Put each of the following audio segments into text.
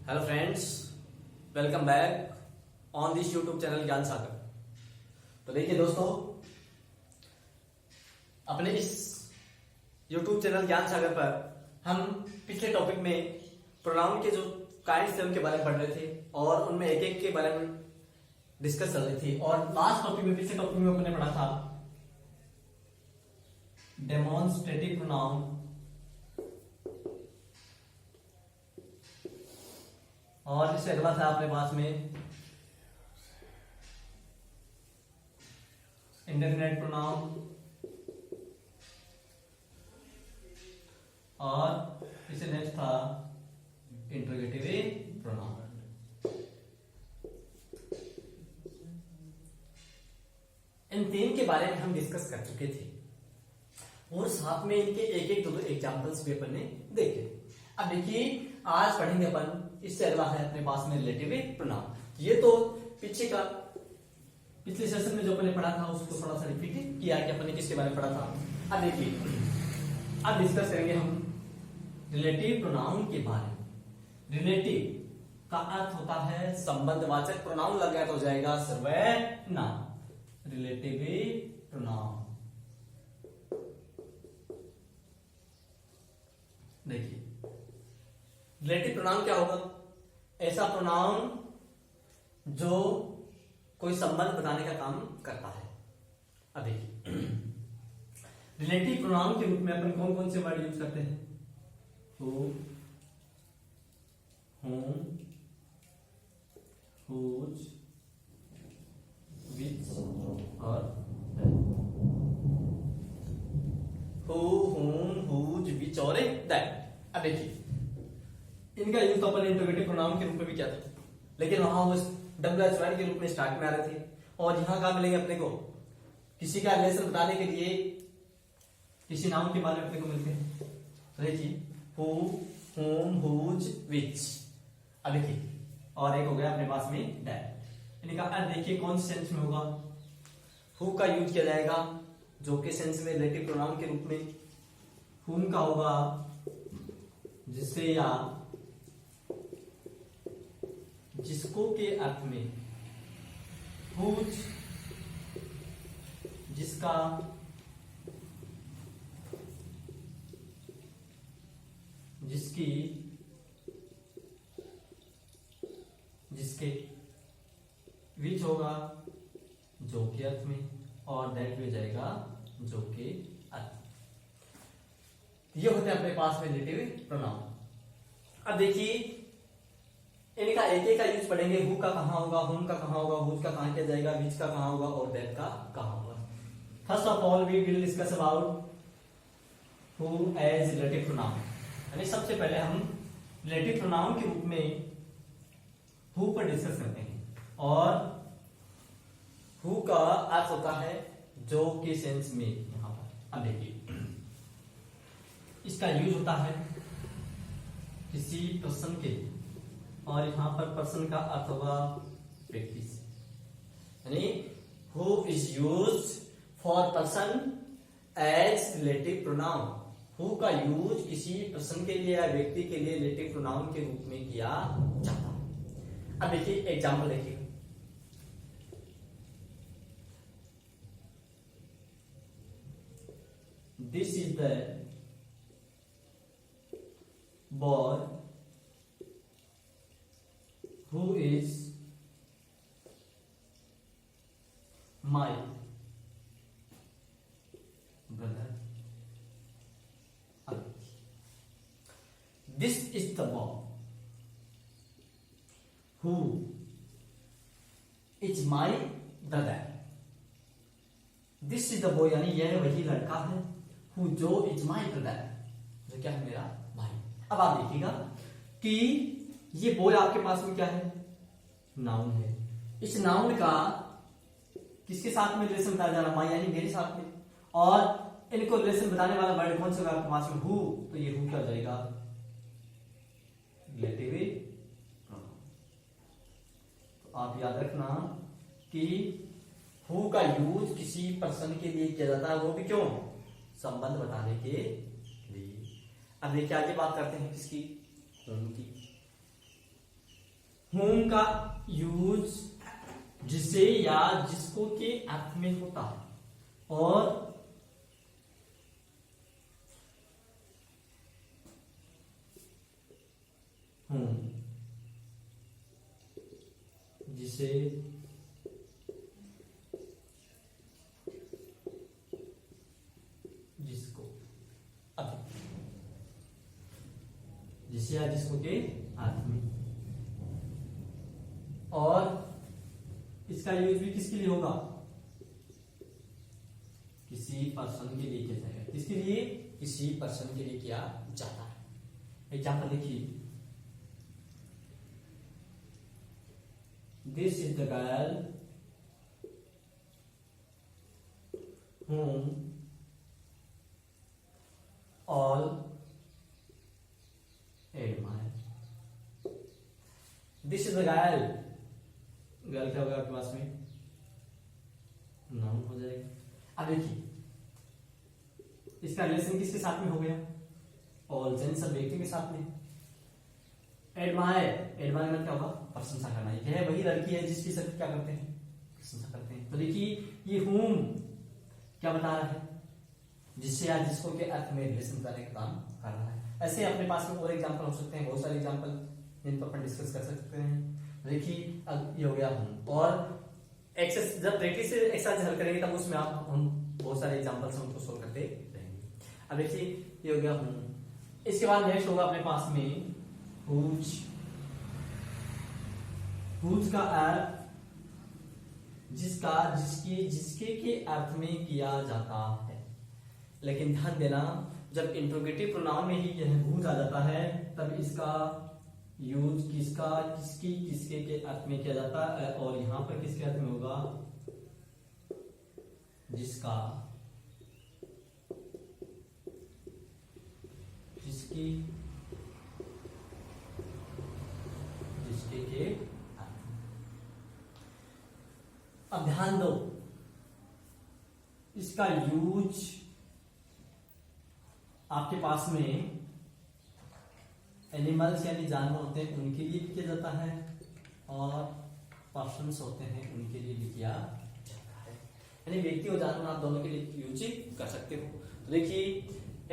Hello friends, welcome back on this YouTube channel ज्ञान सागर। तो देखिए दोस्तों, अपने इस यूट्यूब चैनल ज्ञान सागर पर हम पिछले टॉपिक में प्रोनाउन के जो काइंड्स थे उनके बारे में पढ़ रहे थे और उनमें एक एक के बारे में डिस्कस कर रहे थे। और लास्ट टॉपिक में, पिछले टॉपिक में अपने पढ़ा था डेमोन्स्ट्रेटिव प्रोनाउन और इससे अगला था अपने पास में इंडेफिनिट प्रोनाउन और इससे नेक्स्ट था इंट्रोगेटिव प्रोनाउन। इन तीन के बारे में हम डिस्कस कर चुके थे और साथ में इनके एक एक दो एग्जांपल्स भी अपन ने देखे। अब देखिए, आज पढ़ेंगे अपन, इससे अगला है अपने पास में रिलेटिव प्रोनाउन। ये तो पिछले सेशन में जो अपने पढ़ा था उसको थोड़ा सा रिपीट किया कि अपने किसके बारे में पढ़ा था। अब देखिए, अब डिस्कस करेंगे हम रिलेटिव प्रोनाउन के बारे में। रिलेटिव का अर्थ होता है संबंधवाचक। प्रोनाउन लग गया तो हो जाएगा सर्वनाम। रिलेटिव प्रोनाउन देखिए, रिलेटिव प्रोनाउन क्या होगा? ऐसा प्रोनाउन जो कोई संबंध बताने का काम करता है। अब देखिए, रिलेटिव प्रोनाउन के रूप में अपन कौन कौन से वर्ड यूज करते हैं? हु, whom, whose, which और who, whom, whose, which और that। अब देखिए, इनका यूज तो अपन इंट्रोगेटिव प्रोनाउन के रूप में भी किया था, लेकिन वहां वो WH के रूप में स्टार्ट में आ रहे थे। और यहां कहां मिलेंगे अपने को? किसी का रिलेशन बताने के लिए किसी नाउन के बारे में अपने को मिलते हैं। तो देखिए, हु, whom, whose, which। अब देखिए, और एक हो गया अपने पास में दैट। इनका अर्थ देखिए कौन से सेंस में होगा। हु का यूज किया जाएगा जो के सेंस में रिलेटिव प्रोनाउन के रूप में। whom का होगा जिससे या जिसको के अर्थ में। whose जिसका, जिसकी, जिसके। which होगा जो के अर्थ में और दैट भी हो जाएगा जो के अर्थ। ये होते हैं अपने पास में रिलेटिव प्रोनाउन। अब देखिए, इनका एक एक का यूज पढ़ेंगे। हु का कहां होगा, हुम का कहां होगा, हुज का कहां किया जाएगा, विच का कहां होगा और दैट का कहां होगा। First of all we will discuss about who as relative pronoun. यानी सबसे पहले हम रिलेटिव प्रोनाउन के रूप में हु पर डिस्कस करते हैं। और हु का अर्थ होता है जो के सेंस में यहां पर। अब देखिए, इसका यूज होता है किसी पर्सन के, और यहां पर पर्सन का अर्थ होगा व्यक्ति से। यानी who is used for person as relative pronoun. Who का यूज किसी पर्सन के लिए या व्यक्ति के लिए रिलेटिव प्रोनाउन के रूप में किया जाता है। अब देखिए एग्जाम्पल देखिए, this is the boy who is my brother। This is the boy who is my brother। This is the boy यानी यह वही लड़का है who जो is my brother, जो क्या है मेरा भाई। अब आप देखिएगा कि ये बॉय आपके पास में क्या है? नाउन है। इस नाउन का किसके साथ में रिलेशन बताया जा रहा है? माई यानी मेरे साथ में। और इनको रिलेशन बताने वाला वर्ड कौन सा आपके पास में? हु। तो ये हु क्या हो जाएगा? Relative pronoun. तो आप याद रखना कि हु का यूज किसी पर्सन के लिए किया जाता है, वो भी क्यों? संबंध बताने के लिए। अब देखिए आगे बात करते हैं किसकी? होम की। whom का यूज जिसे या जिसको के अर्थ में होता है और whom जिसे जिसको जिसे या जिसको के अर्थ में, और इसका यूज भी किसके लिए होगा, किसी पर्सन के लिए किया जाएगा। किसके लिए, किसी पर्सन के लिए किया जाता है। एग्जाम्पल देखिए, this is the girl whom all admire. This is the girl, girl क्या होगा आपके पास में, नाउन हो जाएगा। अब देखिए इसका रिलेशन किसके साथ में हो गया, ऑल जेंट सब व्यक्ति के साथ में। एडमायर, एडमायर मतलब क्या होगा, प्रशंसा करना। ये है वही लड़की है जिसकी सब क्या करते हैं, प्रशंसा करते हैं। तो देखिए ये whom क्या बता रहा है, जिससे या जिसको के अर्थ में रिलेशन करने का काम कर रहा है। ऐसे अपने पास में और एग्जांपल हो सकते हैं, बहुत सारे एग्जांपल जिन पर अपन डिस्कस कर सकते हैं। देखिए अब ये हो गया हम, और एक्सेस जब प्रैक्टिस से एक्सरसाइज हल करेंगे तब उसमें आप हम बहुत सारे एग्जांपल्स हम उसको सोल्व करते रहेंगे। अब देखिए ये हो गया हम, इसके बाद नेक्स्ट होगा अपने पास में whose, whose का अर्थ जिसका, जिसकी, जिसके के अर्थ में किया जाता है। लेकिन ध्यान देना जब इंट्रोगेटिव प्रोनाउन में ही यह whose आ जाता है तब इसका यूज किसका, किसकी, किसके के अर्थ में किया जाता है, और यहां पर किसके अर्थ में होगा, जिसका, जिसकी, जिसके के अर्थ में। अब ध्यान दो इसका यूज आपके पास में एनिमल्स यानी जानवर होते हैं उनके लिए भी किया जाता है, और पर्सन्स होते हैं उनके लिए भी किया जाता है। यानी व्यक्ति और जानवर आप दोनों के लिए यूज कर सकते हो। तो देखिए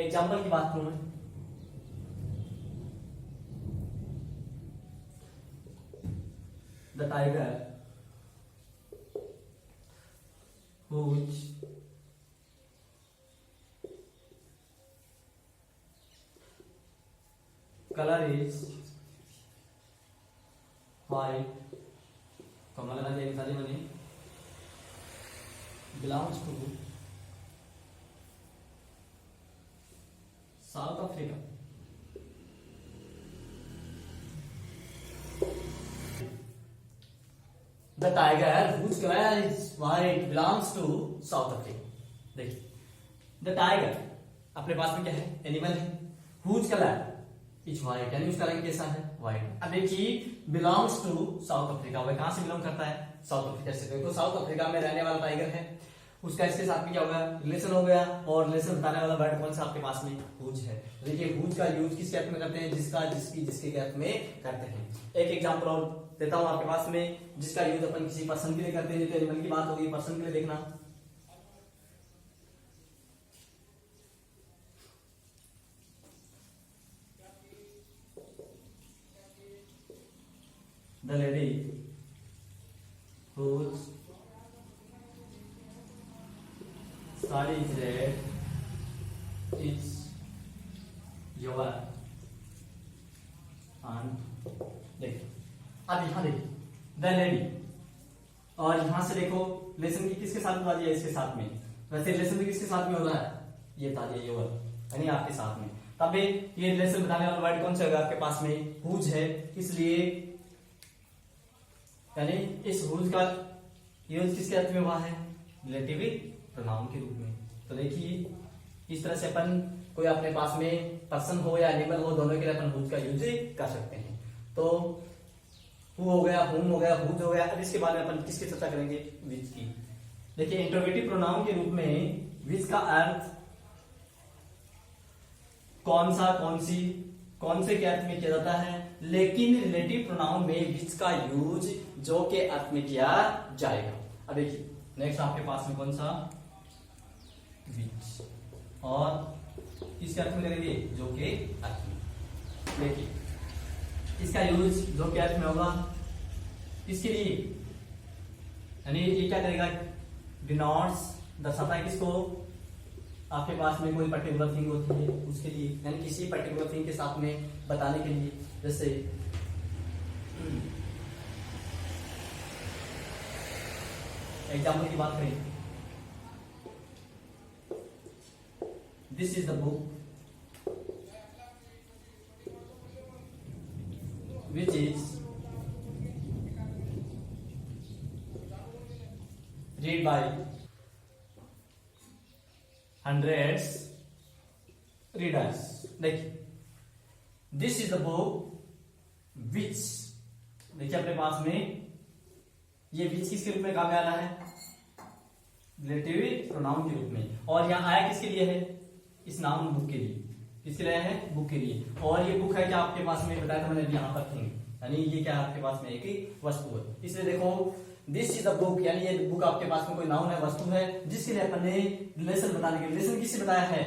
एग्जाम्पल की बात करूं मैं, the tiger whose color is white, कमल लगा दिया सारी money, belongs to south Africa. The tiger whose color is white belongs to south Africa. देखिए द टाइगर अपने पास में क्या है, एनिमल है, whose color इज व्हाइट यानी उसका रंग कैसा है, व्हाइट। अब देखिए बिलोंग्स टू साउथ अफ्रीका, वह कहां से बिलोंग करता है, साउथ अफ्रीका से। देखो साउथ अफ्रीका में रहने वाला टाइगर है, उसका इसके साथ में क्या होगा, रिलेशन हो गया, और रिलेशन बताने वाला वर्ड कौन सा आपके पास में, हुज है। देखिए हुज का यूज किसके अर्थ में करते हैं, जिसका, जिसकी, जिसके के अर्थ में करते हैं। एक एग्जाम्पल और देता हूं आपके पास में, जिसका यूज अपन किसी पर्सन के लिए करते हैं, तो एनिमल की बात होगी, पर्सन के लिए देखना, the lady whose sari is red is your aunt। देखिए अब यहां देखिए द लेडी, और यहां से देखो रिलेशन की किसके साथ बता दिया, इसके साथ में। वैसे रिलेशन भी किसके साथ में हो रहा है, ये बता दिया योर यानी आपके साथ में। तब भी ये रिलेशन बताने वाला वर्ड कौन सा होगा आपके पास में, हुज है, इसलिए यानी इस हुज का यूज किसके अर्थ में हुआ है, रिलेटिव प्रोनाउन के रूप में। तो देखिए इस तरह से अपन कोई अपने पास में पर्सन हो या एनिमल हो, दोनों के लिए अपन हुज का यूज कर सकते हैं। तो हु हो गया, हुम हो गया, हुज हो गया। अब इसके बारे में अपन किसकी चर्चा करेंगे, विच की। देखिए इंटरोगेटिव प्रोनाउन के रूप में विच का अर्थ कौन सा, कौन सी, कौन से के अर्थ में किया जाता है, लेकिन रिलेटिव प्रोनाउन में विच का यूज जो के अर्थ में किया जाएगा। अब देखिए नेक्स्ट आपके पास में कौन सा विच, और किसके अर्थ में करेंगे जो के अर्थ में। देखिए इसका यूज जो के अर्थ में होगा इसके लिए, यानी ये क्या करेगा, डिनोट्स दर्शाता है किसको, आपके पास में कोई पर्टिकुलर थिंग होती है उसके लिए, यानी किसी पर्टिकुलर थिंग के साथ में बताने के लिए। जैसे एग्जाम्पल की बात करें, this is the book which is read by hundreds readers। देखिए this is the book which, देखिए अपने पास में ये विच किसके रूप में काम में आ रहा है, रिलेटिव प्रोनाउन के रूप में, और यहाँ आया किसके लिए है, इस नाउन बुक के लिए, किसके लिए है, बुक के लिए। और ये बुक है क्या आपके पास में बताया था मैंने यहाँ पर थिंग, यानी ये क्या आपके पास में एक वस्तु है। इसलिए देखो दिस इज द बुक, यानी ये बुक आपके पास में कोई नाउन है, वस्तु है, जिसके लिए अपन ने रिलेशन बताने के लिए, रिलेशन किससे बताया है,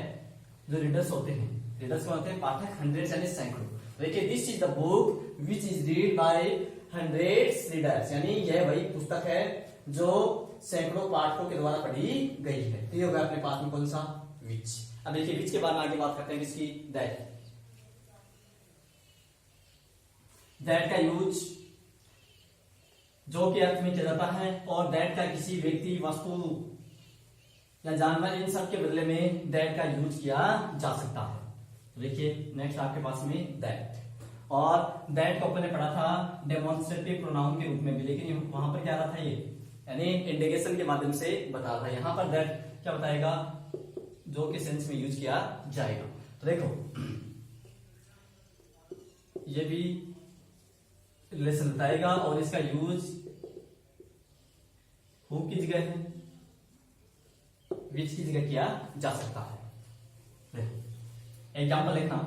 जो रीडर्स होते हैं, रीडर्स कौन होते हैं, पाठक, हंड्रेड्स यानी सैकड़ों। देखिए this is the book which is read by hundreds readers, यानी यह वही पुस्तक है जो सैकड़ों पाठकों के द्वारा पढ़ी गई है। तो ये होगा अपने पास में कौन सा, विच। अब देखिए विच के बाद में आगे बात करते हैं किसकी, दैट। दैट का यूज जो के अर्थ में किया जाता है, और दैट का किसी व्यक्ति, वस्तु या जानवर, इन सब के बदले में दैट का यूज किया जा सकता है। तो देखिए नेक्स्ट आपके पास में दैट, और दैट को अपन ने पढ़ा था डेमोन्स्ट्रेटिव प्रोनाउन के रूप में भी, लेकिन वहां पर क्या रहा था, ये यानी इंडिकेशन के माध्यम से बता रहा था। यहां पर दैट क्या बताएगा, जो के सेंस में यूज किया जाएगा। तो देखो ये भी रिलेशन बताएगा, और इसका यूज हु की जगह है, विच की जगह किया जा सकता है। एग्जाम्पल लिखना,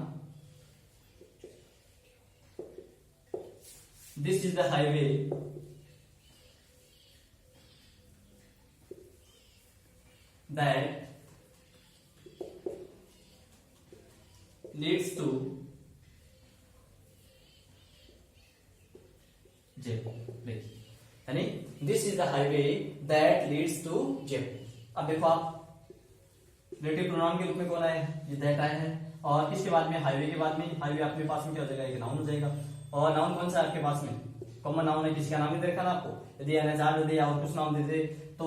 this is the highway that leads to Jaipur. यानी this is the highway that leads to Jaipur. अब देखो आप रिलेटिव प्रोनाउन के रूप में कौन आया है, ये दैट आया है, और किसके बाद में, हाईवे के बाद में, हाईवे आपके पास में क्या हो जाएगा, एक नाउन हो जाएगा। और नाउन कौन सा है आपके पास में, कॉमन नाउन है, किसी का नाम नहीं देखा ना आपको, यदि एनएचआर दे दे या और कुछ नाम दे दे तो,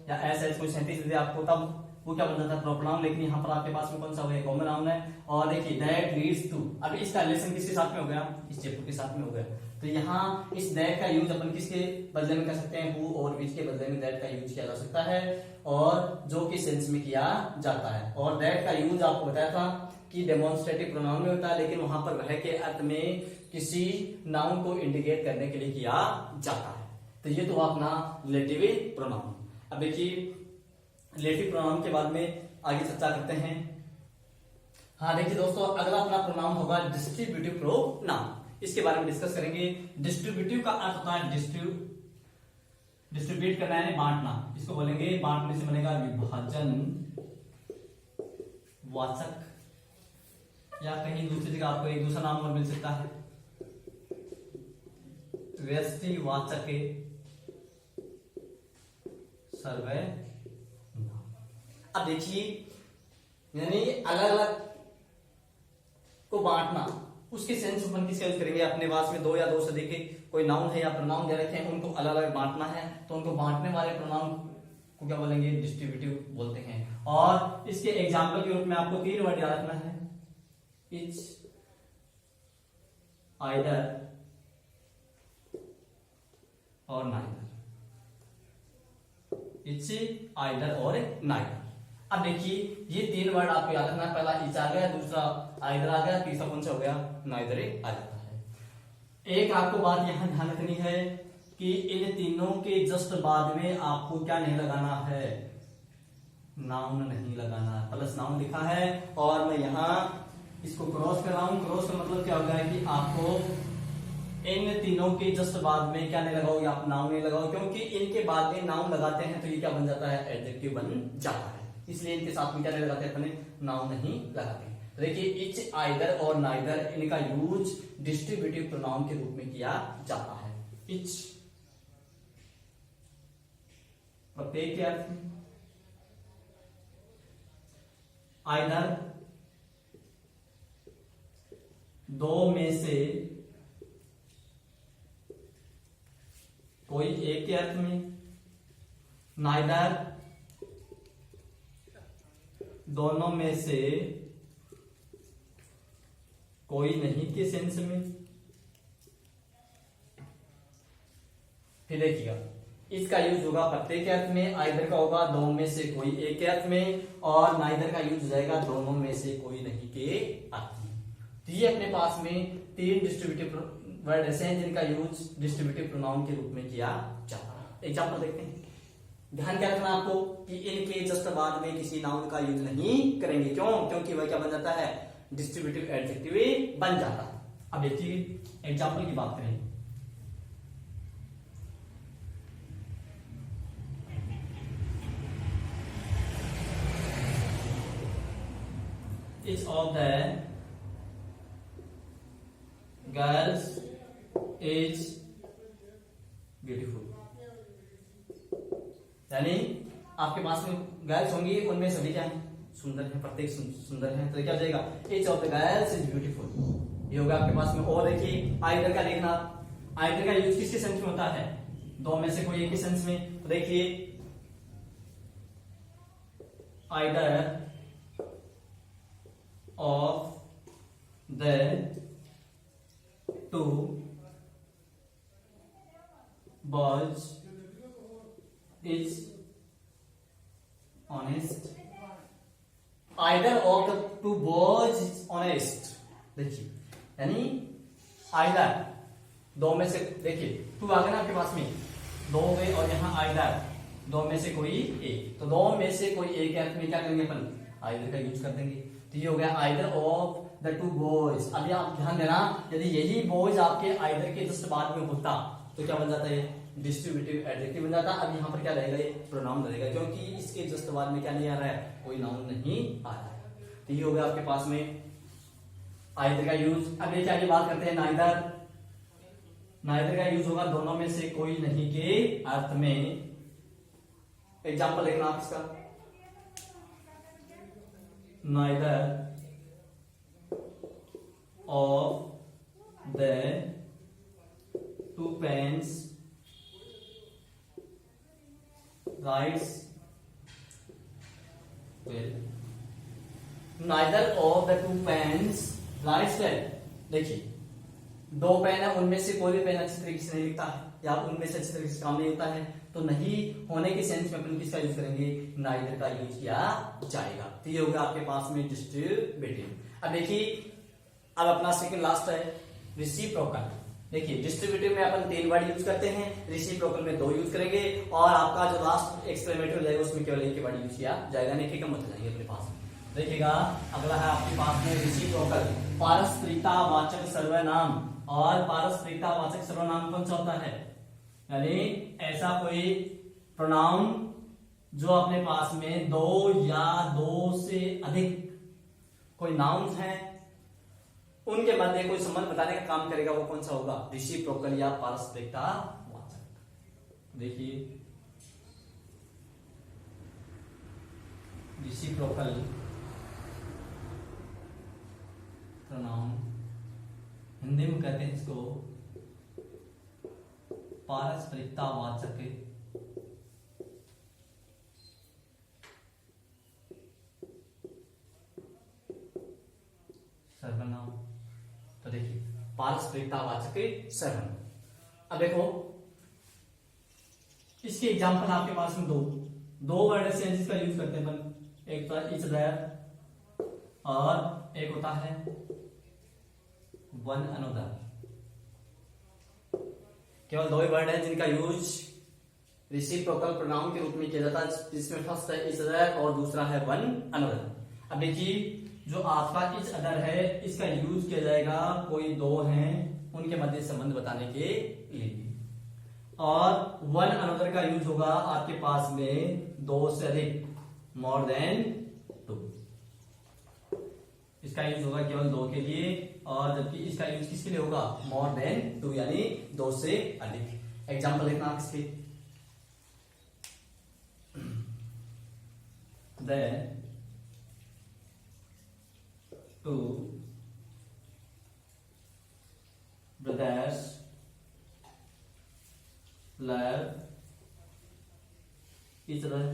या एस कोई सेंटेंस दे दे आपको, तब वो क्या बन जाता है, प्रॉपर नाउन। लेकिन यहाँ पर आपके पास में कौन सा हो गया, कॉमन नाउन है। और देखिए दैट लीड्स टू, अब इसका रिलेशन किसके साथ में हो गया, इस जयपुर के साथ में हो गया। तो यहाँ इस दैट का यूज अपन किसके बदले में कर सकते हैं, हु और विच के बदले में दैट का यूज किया जा सकता है, और जो कि सेंस में किया जाता है। और दैट का यूज आपको बताया था कि डेमोन्स्ट्रेटिव प्रोनाउन में होता है, लेकिन वहां पर वह के अर्थ में किसी नाउन को इंडिकेट करने के लिए किया जाता है। तो ये तो अपना रिलेटिव प्रोनाउन। अब देखिए रिलेटिव प्रोनाउन के बाद में आगे चर्चा करते हैं। हाँ देखिए दोस्तों, अगला अपना प्रोनाउन होगा डिस्ट्रीब्यूटिव प्रोनाउन, इसके बारे में डिस्कस करेंगे। डिस्ट्रीब्यूटिव का अर्थ होता है डिस्ट्रीब्यूट करना है, बांटना, इसको बोलेंगे, बांटने से बनेगा विभाजन वाचक, या कहीं दूसरी जगह आपको एक दूसरा नाम और मिल सकता है, व्यष्टिवाचक सर्वे। अब देखिए यानी अलग अलग को बांटना, उसके सेंस अपन किसका यूज करेंगे, अपने पास में दो या दो से अधिक कोई नाउन है या प्रोनाउन दे रखे हैं, उनको अलग अलग बांटना है, तो उनको बांटने वाले प्रोनाउन को क्या बोलेंगे, डिस्ट्रीब्यूटिव बोलते हैं। और इसके एग्जाम्पल के रूप में आपको 3 वर्ड याद रखना है, इच, आइदर और नाइदर, इच, आइदर और नाइदर। अब देखिए ये 3 वर्ड आपको याद रखना है, पहला इच आ गया, दूसरा आइदर आ गया, तीसरा कौन सा हो गया, नाइदर आ जाता है। एक आपको बात यहां ध्यान रखनी है कि इन तीनों के जस्ट बाद में आपको क्या नहीं लगाना है, नाउन नहीं लगाना, प्लस नाउन लिखा है और मैं यहां इसको क्रॉस कर रहा हूं। क्रॉस का मतलब क्या होगा कि आपको इन तीनों के जस्ट बाद में क्या नहीं लगाओगे आप, नाउन नहीं लगाओ, क्योंकि इनके बाद में नाउन लगाते हैं तो ये क्या बन जाता है, एडजेक्टिव बन जाता है। इसलिए इनके साथ में क्या नहीं लगाते अपने, नाउन नहीं लगाते। तो देखिए इच, आइदर और नाइदर, इनका यूज डिस्ट्रीब्यूटिव प्रोनाउन के रूप में किया जाता है। इच प्रत्येक के अर्थ में, आइदर दो में से कोई एक के अर्थ में, नाइदर दोनों में से कोई नहीं के सेंस में। फिर देखिएगा इसका यूज होगा प्रत्येक के अर्थ में, आइदर का होगा दो में से कोई एक के अर्थ में, और नाइदर का यूज हो जाएगा दोनों में से कोई नहीं के अर्थ में। तो ये अपने पास में तीन डिस्ट्रीब्यूटिव वर्ड ऐसे हैं जिनका यूज डिस्ट्रीब्यूटिव प्रोनाउन के रूप में किया जाता है। एग्जाम्पल देखते हैं। ध्यान क्या रखना आपको कि इनके जस्ट बाद में किसी नाउन का यूज नहीं करेंगे। क्यों? क्योंकि वह क्या बन जाता है, डिस्ट्रीब्यूटिव एडजेक्टिव बन जाता है। अब देखिए एग्जाम्पल की बात करें। Each of the girls is beautiful। यानी आपके पास में गर्ल्स होंगी, उनमें सभी क्या है, सुंदर है, प्रत्येक सुंदर है। तो क्या हो जाएगा, each of the girls is beautiful, ये होगा आपके पास में। और देखिए आइदर का देखना, आइदर का यूज किसके सेंस में होता है, दो में से कोई एक के सेंस में। तो देखिए either of the to boys is honest, either of the to boys is honest. देखिए यानी आइदर दो में से, देखिए टू आ गया ना आपके पास में, दो हो गए, और यहां आइदर दो में से कोई एक। तो दो में से कोई एक अर्थ में क्या करेंगे अपन, आइदर का यूज कर देंगे। तो ये हो गया either of the to boys. अभी आप ध्यान देना, यदि यही बॉयज आपके आइदर के जस्ट बाद में होता तो क्या बन जाता है, डिस्ट्रीब्यूटिव एडजेक्टिव बन जाता। अब यहाँ पर क्या रहेगा, ये प्रोनाउन रहेगा, क्योंकि इसके जस्ट बाद में क्या नहीं आ रहा है, कोई नाउन नहीं आ रहा है। तो ये हो गया आपके पास में आइदर का यूज। अब ये क्या ये बात करते हैं नाइदर, नाइदर का यूज होगा दोनों में से कोई नहीं के अर्थ में। एग्जाम्पल देखना आप इसका, neither of the two pens writes well, neither of the two pens writes well. देखिए दो पेन है, उनमें से कोई भी पेन अच्छी तरीके से नहीं लिखता है, या उनमें से अच्छी तरीके से काम नहीं होता है, तो नहीं होने के सेंस में अपन किसका यूज करेंगे, नाइदर का यूज किया जाएगा। तो ये होगा आपके पास में डिस्ट्रीब्यूटिव। अब देखिए अब अपना सेकंड लास्ट है रिसिप्रोकल। देखिए डिस्ट्रीब्यूटिव में अपन तीन वर्ड यूज करते हैं, रिसिप्रोकल में दो यूज करेंगे, और आपका जो लास्ट एक्सक्लेमेटरी हो जाएगा उसमें केवल एक वर्ड यूज किया जाएगा, नहीं कि कम होते जाएंगे अपने पास। देखिएगा अगला है आपके पास में रिसिप्रोकल, पारस्परिकतावाचक सर्वनाम। और पारस्परिकतावाचक सर्वनाम कौन सा होता है, यानी ऐसा कोई प्रोनाउन जो अपने पास में दो या दो से अधिक कोई नाउन्स हैं उनके मध्य कोई संबंध बताने का काम करेगा, वो कौन सा होगा, रिसिप्रोकल या पारस्परिकतावाचक। देखिए रिसिप्रोकल प्रोनाउन, हिंदी में कहते हैं इसको पारस्परिकतावाचक सर्वनाम। तो देखिए पारस्परिकतावाचक सर्वनाम। अब देखो इसके एग्जांपल आपके पास में दो वर्ड ऐसे जिसका यूज करते हैं अपन, एक तो इच देयर और एक होता है वन अनदर। केवल दो ही वर्ड है जिनका यूज रिसिप्रोकल प्रोनाउन के रूप में किया जाता है, जिसमें फर्स्ट है इच अदर और दूसरा है वन अनदर। अब देखिए जो आपका इच अदर है इसका यूज किया जाएगा, कोई दो हैं उनके मध्य संबंध बताने के लिए। और वन अनदर का यूज होगा आपके पास में दो से अधिक, मोर देन टू। इसका यूज होगा केवल दो के लिए, और जबकि इसका यूज किसके लिए होगा, मोर देन टू यानी दो से अधिक। एग्जाम्पल देखना आप इसके, then two brothers love each other,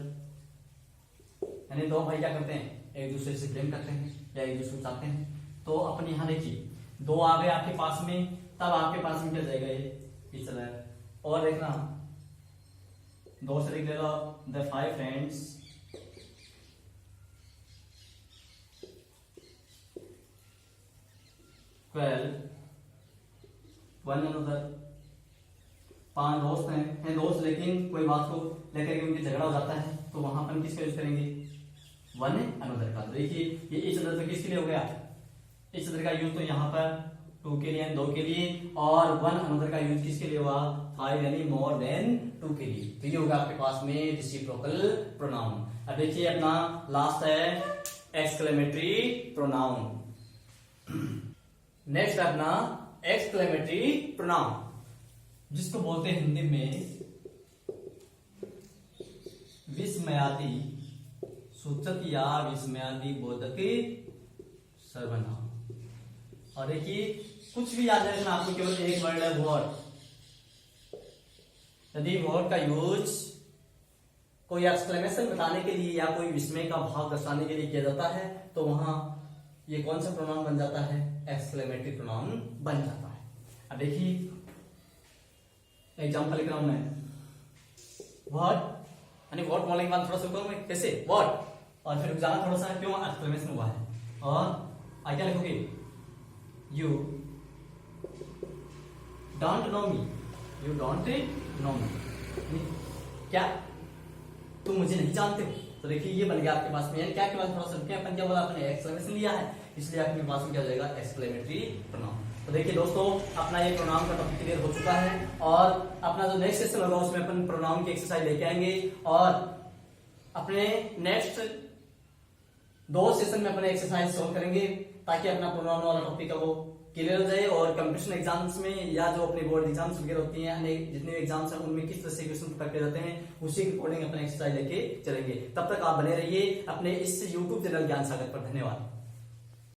यानी दो भाई क्या करते हैं, एक दूसरे से प्रेम करते हैं या एक दूसरे को चाहते हैं। तो अपन यहां देखिए दो आ गए आपके पास में, तब आपके पास में क्या जाएगा ये ईच अदर। और देखना दो से लिख ले लो, द 5 फ्रेंड्स वन अनदर, 5 दोस्त हैं दोस्त, लेकिन कोई बात को लेकर के उनकी झगड़ा हो जाता है, तो वहां अपन किसका यूज करेंगे, वन अनदर का। तो देखिए ये ईच अदर तो किसके लिए हो गया, ईच अदर का यूज तो यहाँ पर 2 के लिए, 2 के लिए, और वन अनदर का यूज किसके लिए हुआ, 5 यानी मोर देन 2 के लिए। तो ये होगा आपके पास में रेसिप्रोकल प्रोनाउन। अब देखिए अपना लास्ट है एक्सक्लेमेटरी प्रोनाउन। नेक्स्ट अपना एक्सक्लेमेटरी प्रोनाउन, जिसको बोलते हैं हिंदी में विस्मयादि सूचक या विस्मयादि बोधक सर्वनाम। और देखिए कुछ भी याद रखना आपको, केवल एक वर्ड है वर्ड। यदि वर्ड का यूज कोई एक्सक्लेमेशन बताने के लिए या कोई विस्मय का भाव दर्शाने के लिए किया जाता है, तो वहां ये कौन सा प्रोनाउन बन जाता है, एक्सक्लेमेटरी प्रोनाउन बन जाता है। अब देखिए एग्जांपल लिख रहा हूं मैं, व्हाट, यानी व्हाट बोलने के बाद थोड़ा सा रुको मैं, कैसे व्हाट, और फिर जाना थोड़ा सा क्यों एक्सक्लेमेशन हुआ है, और आई क्या लिखोगे, you don't know me, you don't know me, क्या तुम मुझे नहीं जानते हो। तो देखिए ये बन गया आपके पास में, क्या के बाद थोड़ा सा रुके, अपन क्या बोला, आपने एक्सक्लेमेशन लिया है, इसलिए आपके पास में क्या हो जाएगा, एक्सक्लेमेटरी प्रोनाउन। तो देखिए दोस्तों अपना ये प्रोनाउन का टॉपिक क्लियर हो चुका है, और अपना जो नेक्स्ट सेशन होगा उसमें अपन प्रोनाउन की एक्सरसाइज लेके आएंगे, और अपने नेक्स्ट 2 सेशन में अपने एक्सरसाइज सॉल्व करेंगे, ताकि अपना प्रोनाउन वाला टॉपिक है वो क्लियर हो जाए, और कंपटीशन एग्जाम्स में या जो अपने बोर्ड एग्जाम्स वगैरह होती हैं, जितने भी एग्जाम्स हैं उनमें किस तरह से क्वेश्चन पकड़े जाते हैं, उसी के अकॉर्डिंग अपने एक्सरसाइज लेके चलेंगे। तब तक आप बने रहिए अपने इस यूट्यूब चैनल ज्ञान सागर पर। धन्यवाद।